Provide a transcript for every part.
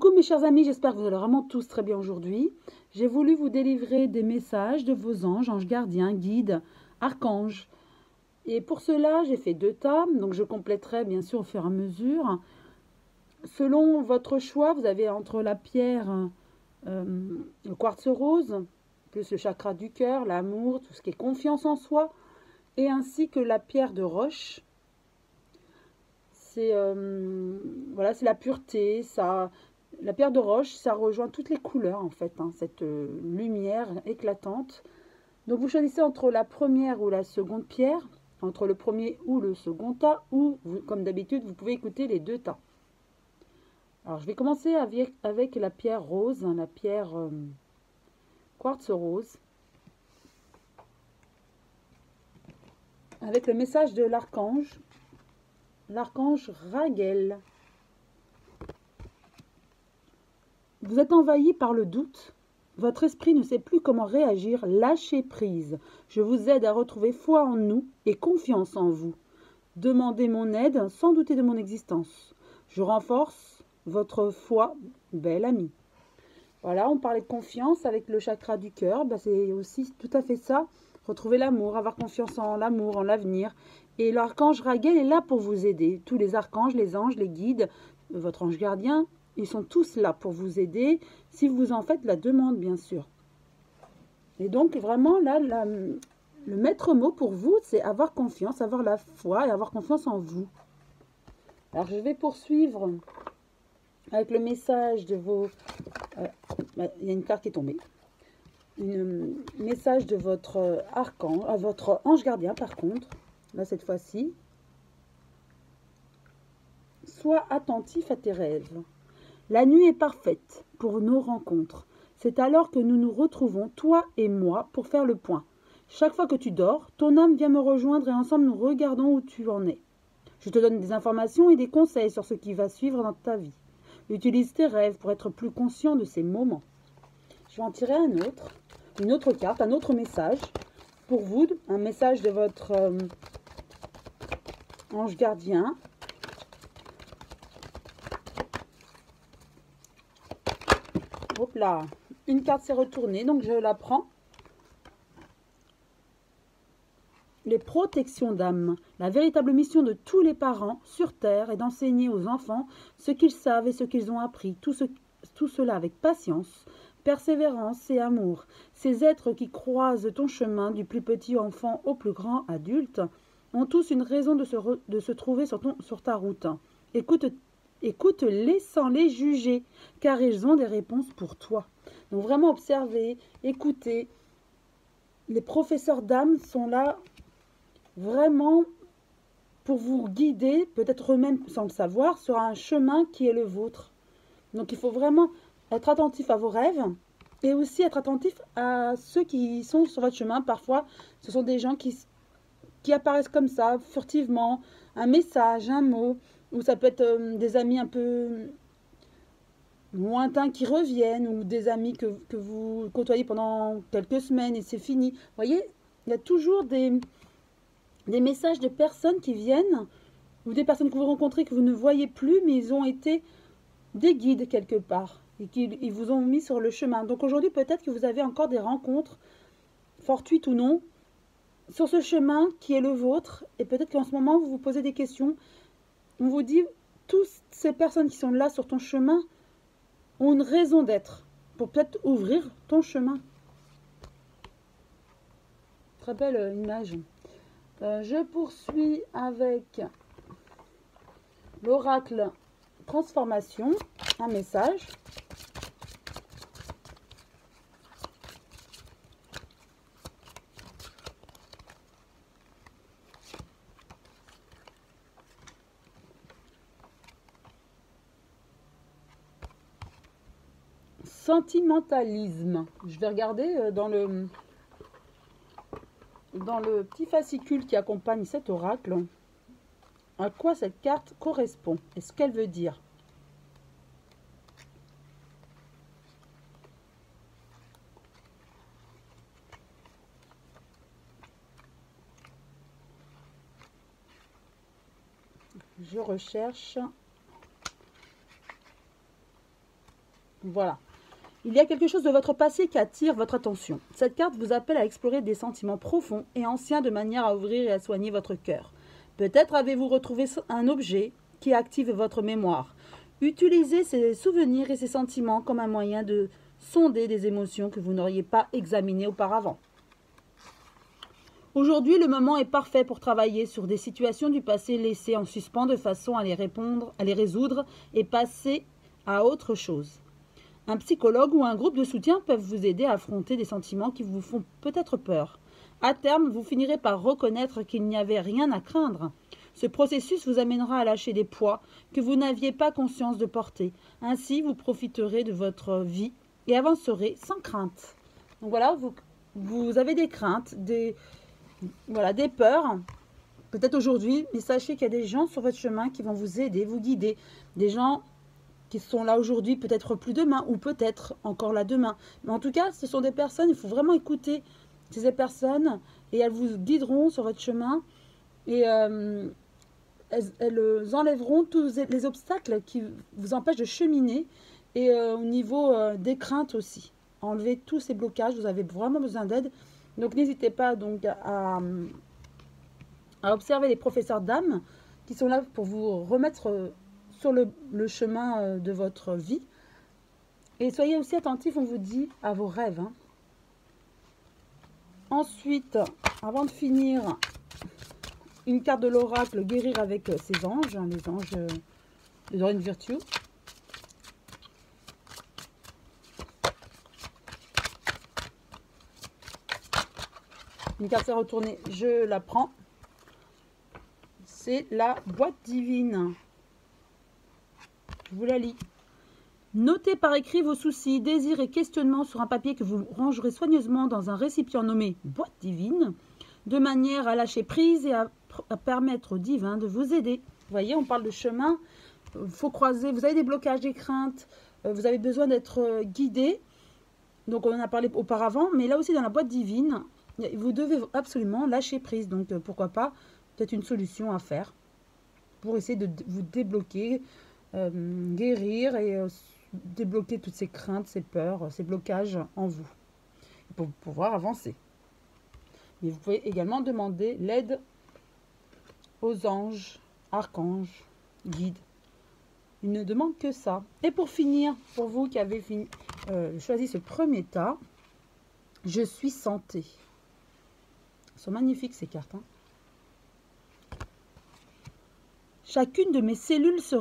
Coucou mes chers amis, j'espère que vous allez vraiment tous très bien aujourd'hui. J'ai voulu vous délivrer des messages de vos anges, anges gardiens, guides, archanges. Et pour cela, j'ai fait 2 tas, donc je compléterai bien sûr au fur et à mesure. Selon votre choix, vous avez entre la pierre, le quartz rose, plus le chakra du cœur, l'amour, tout ce qui est confiance en soi, et ainsi que la pierre de roche. C'est voilà, c'est la pureté, ça. La pierre de roche, ça rejoint toutes les couleurs en fait, hein, cette lumière éclatante. Donc vous choisissez entre la première ou la seconde pierre, entre le premier ou le second tas, ou comme d'habitude, vous pouvez écouter les 2 tas. Alors je vais commencer avec la pierre rose, hein, la pierre quartz rose, avec le message de l'archange Raguel. Vous êtes envahi par le doute. Votre esprit ne sait plus comment réagir. Lâchez prise. Je vous aide à retrouver foi en nous et confiance en vous. Demandez mon aide sans douter de mon existence. Je renforce votre foi, bel ami. Voilà, on parlait de confiance avec le chakra du cœur. Ben, c'est aussi tout à fait ça. Retrouver l'amour, avoir confiance en l'amour, en l'avenir. Et l'archange Raguel est là pour vous aider. Tous les archanges, les anges, les guides, votre ange gardien, ils sont tous là pour vous aider, si vous en faites la demande, bien sûr. Et donc, vraiment, là, le maître mot pour vous, c'est avoir confiance, avoir la foi et avoir confiance en vous. Alors, je vais poursuivre avec le message de vos... il y a une carte qui est tombée. Un message de votre archange, votre ange gardien, par contre. Là, cette fois-ci. Sois attentif à tes rêves. La nuit est parfaite pour nos rencontres. C'est alors que nous nous retrouvons, toi et moi, pour faire le point. Chaque fois que tu dors, ton âme vient me rejoindre et ensemble nous regardons où tu en es. Je te donne des informations et des conseils sur ce qui va suivre dans ta vie. Utilise tes rêves pour être plus conscient de ces moments. Je vais en tirer une autre carte, un autre message pour vous, un message de votre ange gardien. Hop là, une carte s'est retournée, donc je la prends. Les protections d'âme. La véritable mission de tous les parents sur Terre est d'enseigner aux enfants ce qu'ils savent et ce qu'ils ont appris. Tout cela avec patience, persévérance et amour. Ces êtres qui croisent ton chemin du plus petit enfant au plus grand adulte ont tous une raison de se trouver sur ta route. Écoute-les sans les juger, car ils ont des réponses pour toi. Donc vraiment observez, écoutez. Les professeurs d'âme sont là vraiment pour vous guider, peut-être eux-mêmes sans le savoir, sur un chemin qui est le vôtre. Donc il faut vraiment être attentif à vos rêves et aussi être attentif à ceux qui sont sur votre chemin. Parfois, ce sont des gens qui apparaissent comme ça, furtivement, un message, un mot, ou ça peut être des amis un peu lointains qui reviennent, ou des amis que vous côtoyez pendant quelques semaines et c'est fini. Vous voyez, il y a toujours des messages de personnes qui viennent, ou des personnes que vous rencontrez que vous ne voyez plus, mais ils ont été des guides quelque part, et qu'ils vous ont mis sur le chemin. Donc aujourd'hui, peut-être que vous avez encore des rencontres, fortuites ou non, sur ce chemin qui est le vôtre, et peut-être qu'en ce moment, vous vous posez des questions. On vous dit, toutes ces personnes qui sont là sur ton chemin ont une raison d'être, pour peut-être ouvrir ton chemin. Très belle image. Je poursuis avec l'oracle transformation, un message. Sentimentalisme. Je vais regarder dans le petit fascicule qui accompagne cet oracle, à quoi cette carte correspond et ce qu'elle veut dire. Je recherche. Voilà. Il y a quelque chose de votre passé qui attire votre attention. Cette carte vous appelle à explorer des sentiments profonds et anciens de manière à ouvrir et à soigner votre cœur. Peut-être avez-vous retrouvé un objet qui active votre mémoire. Utilisez ces souvenirs et ces sentiments comme un moyen de sonder des émotions que vous n'auriez pas examinées auparavant. Aujourd'hui, le moment est parfait pour travailler sur des situations du passé laissées en suspens de façon à les résoudre et passer à autre chose. Un psychologue ou un groupe de soutien peuvent vous aider à affronter des sentiments qui vous font peut-être peur. À terme, vous finirez par reconnaître qu'il n'y avait rien à craindre. Ce processus vous amènera à lâcher des poids que vous n'aviez pas conscience de porter. Ainsi, vous profiterez de votre vie et avancerez sans crainte. Donc voilà, vous avez des craintes, des peurs, peut-être aujourd'hui, mais sachez qu'il y a des gens sur votre chemin qui vont vous aider, vous guider. Des gens qui sont là aujourd'hui, peut-être plus demain, ou peut-être encore là demain. Mais en tout cas, ce sont des personnes, il faut vraiment écouter ces personnes, et elles vous guideront sur votre chemin, et elles enlèveront tous les obstacles qui vous empêchent de cheminer, et au niveau des craintes aussi. Enlevez tous ces blocages, vous avez vraiment besoin d'aide. Donc n'hésitez pas donc à observer les professeurs d'âme qui sont là pour vous remettre sur le chemin de votre vie. Et soyez aussi attentifs, on vous dit, à vos rêves. Hein. Ensuite, avant de finir, une carte de l'oracle, guérir avec ses anges, hein, les anges de Dorine Virtue. Une carte est retournée, je la prends. C'est la boîte divine. Je vous la lis. Notez par écrit vos soucis, désirs et questionnements sur un papier que vous rangerez soigneusement dans un récipient nommé boîte divine, de manière à lâcher prise et à permettre au divin de vous aider. Vous voyez, on parle de chemin. Il faut croiser. Vous avez des blocages, des craintes. Vous avez besoin d'être guidé. Donc, on en a parlé auparavant. Mais là aussi, dans la boîte divine, vous devez absolument lâcher prise. Donc, pourquoi pas, peut-être une solution à faire pour essayer de vous débloquer, guérir et débloquer toutes ces craintes, ces peurs, ces blocages en vous pour pouvoir avancer. Mais vous pouvez également demander l'aide aux anges, archanges, guides. Ils ne demandent que ça. Et pour finir, pour vous qui avez choisi ce premier tas, je suis santé. Elles sont magnifiques ces cartes. Hein. Chacune de mes cellules se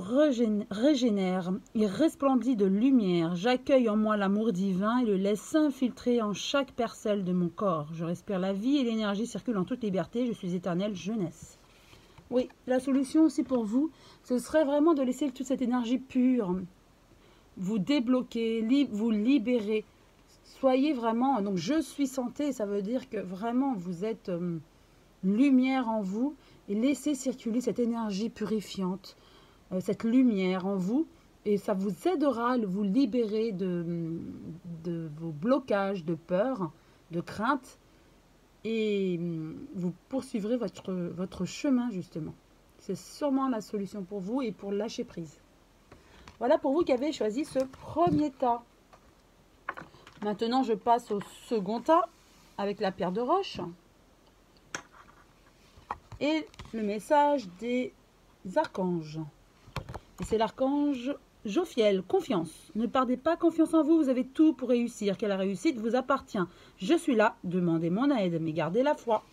régénère et resplendit de lumière. J'accueille en moi l'amour divin et le laisse s'infiltrer en chaque parcelle de mon corps. Je respire la vie et l'énergie circule en toute liberté. Je suis éternelle jeunesse. Oui, la solution aussi pour vous, ce serait vraiment de laisser toute cette énergie pure vous débloquer, vous libérer. Soyez vraiment... Donc, je suis santé, ça veut dire que vraiment, vous êtes lumière en vous. Et laissez circuler cette énergie purifiante, cette lumière en vous. Et ça vous aidera à vous libérer de vos blocages, de peur, de crainte. Et vous poursuivrez votre chemin, justement. C'est sûrement la solution pour vous et pour lâcher prise. Voilà pour vous qui avez choisi ce premier tas. Maintenant, je passe au second tas avec la pierre de roche. Et le message des archanges. Et c'est l'archange Jophiel. Confiance. Ne perdez pas confiance en vous. Vous avez tout pour réussir. Que la réussite vous appartient. Je suis là. Demandez mon aide. Mais gardez la foi.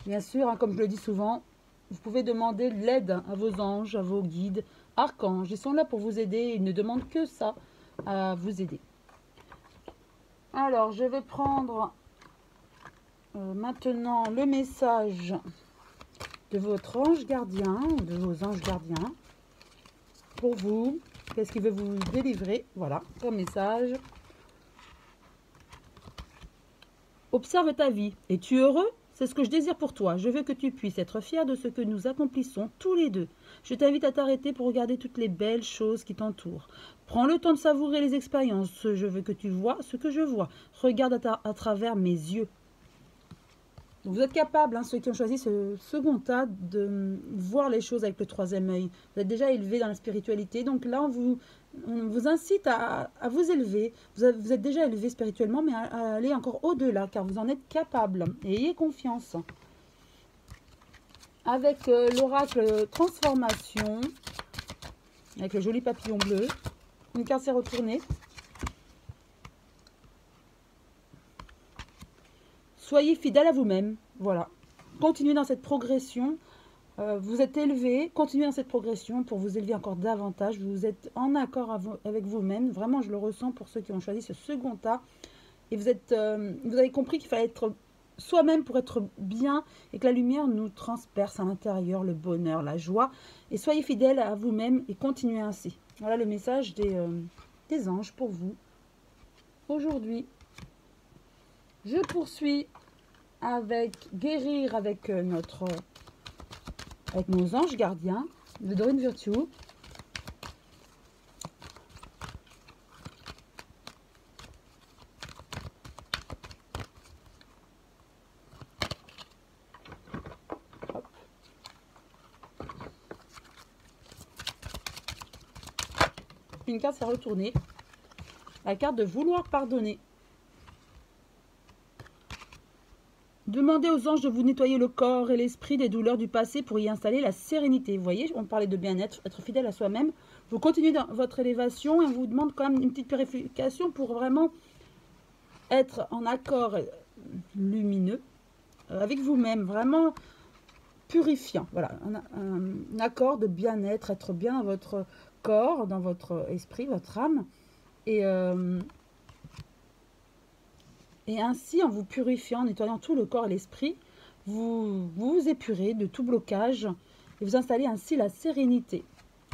Bien sûr, hein, comme je le dis souvent, vous pouvez demander l'aide à vos anges, à vos guides, archanges. Ils sont là pour vous aider. Ils ne demandent que ça, à vous aider. Alors, je vais prendre maintenant le message de votre ange gardien ou de vos anges gardiens pour vous. Qu'est-ce qu'il veut vous délivrer? Voilà, comme message. Observe ta vie. Es-tu heureux? C'est ce que je désire pour toi. Je veux que tu puisses être fier de ce que nous accomplissons tous les deux. Je t'invite à t'arrêter pour regarder toutes les belles choses qui t'entourent. Prends le temps de savourer les expériences. Je veux que tu vois ce que je vois. Regarde à travers mes yeux. Donc vous êtes capable, hein, ceux qui ont choisi ce second tas, de voir les choses avec le troisième œil. Vous êtes déjà élevé dans la spiritualité. Donc là, on vous incite à vous élever. Vous êtes déjà élevé spirituellement, mais à aller encore au-delà, car vous en êtes capable. Et ayez confiance. Avec l'oracle transformation, avec le joli papillon bleu, une carte s'est retournée. Soyez fidèle à vous-même. Voilà. Continuez dans cette progression. Vous êtes élevé. Continuez dans cette progression pour vous élever encore davantage. Vous êtes en accord avec vous-même. Vraiment, je le ressens pour ceux qui ont choisi ce second tas. Et vous avez compris qu'il fallait être soi-même pour être bien et que la lumière nous transperce à l'intérieur, le bonheur, la joie. Et soyez fidèle à vous-même et continuez ainsi. Voilà le message des anges pour vous aujourd'hui. Je poursuis avec guérir avec nos anges gardiens de Dorine Virtue. Une carte s'est retournée. La carte de vouloir pardonner. Demandez aux anges de vous nettoyer le corps et l'esprit des douleurs du passé pour y installer la sérénité. Vous voyez, on parlait de bien-être, être fidèle à soi-même. Vous continuez dans votre élévation et on vous demande quand même une petite purification pour vraiment être en accord lumineux avec vous-même, vraiment purifiant. Voilà, un accord de bien-être, être bien dans votre corps, dans votre esprit, votre âme. Et ainsi, en vous purifiant, en nettoyant tout le corps et l'esprit, vous vous épurez de tout blocage et vous installez ainsi la sérénité.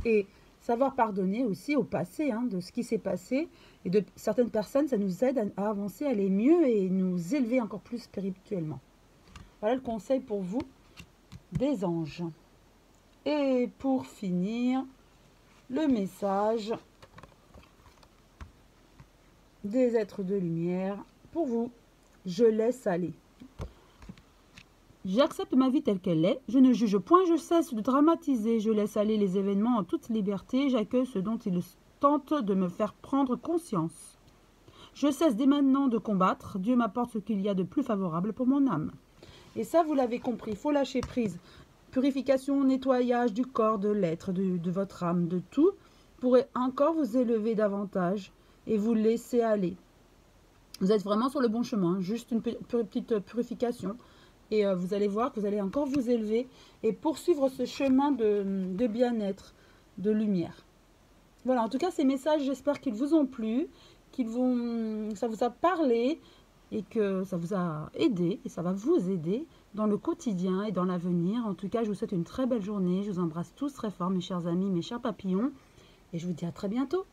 Et savoir pardonner aussi au passé, hein, de ce qui s'est passé. Et de certaines personnes, ça nous aide à avancer, à aller mieux et nous élever encore plus spirituellement. Voilà le conseil pour vous des anges. Et pour finir, le message des êtres de lumière. Pour vous, je laisse aller. J'accepte ma vie telle qu'elle est. Je ne juge point, je cesse de dramatiser. Je laisse aller les événements en toute liberté. J'accueille ce dont ils tentent de me faire prendre conscience. Je cesse dès maintenant de combattre. Dieu m'apporte ce qu'il y a de plus favorable pour mon âme. Et ça, vous l'avez compris, il faut lâcher prise. Purification, nettoyage du corps, de l'être, de votre âme, de tout, pourrait encore vous élever davantage et vous laisser aller. Vous êtes vraiment sur le bon chemin, juste une petite purification. Et vous allez voir que vous allez encore vous élever et poursuivre ce chemin de bien-être, de lumière. Voilà, en tout cas, ces messages, j'espère qu'ils vous ont plu, ça vous a parlé et que ça vous a aidé et ça va vous aider dans le quotidien et dans l'avenir. En tout cas, je vous souhaite une très belle journée. Je vous embrasse tous très fort, mes chers amis, mes chers papillons. Et je vous dis à très bientôt.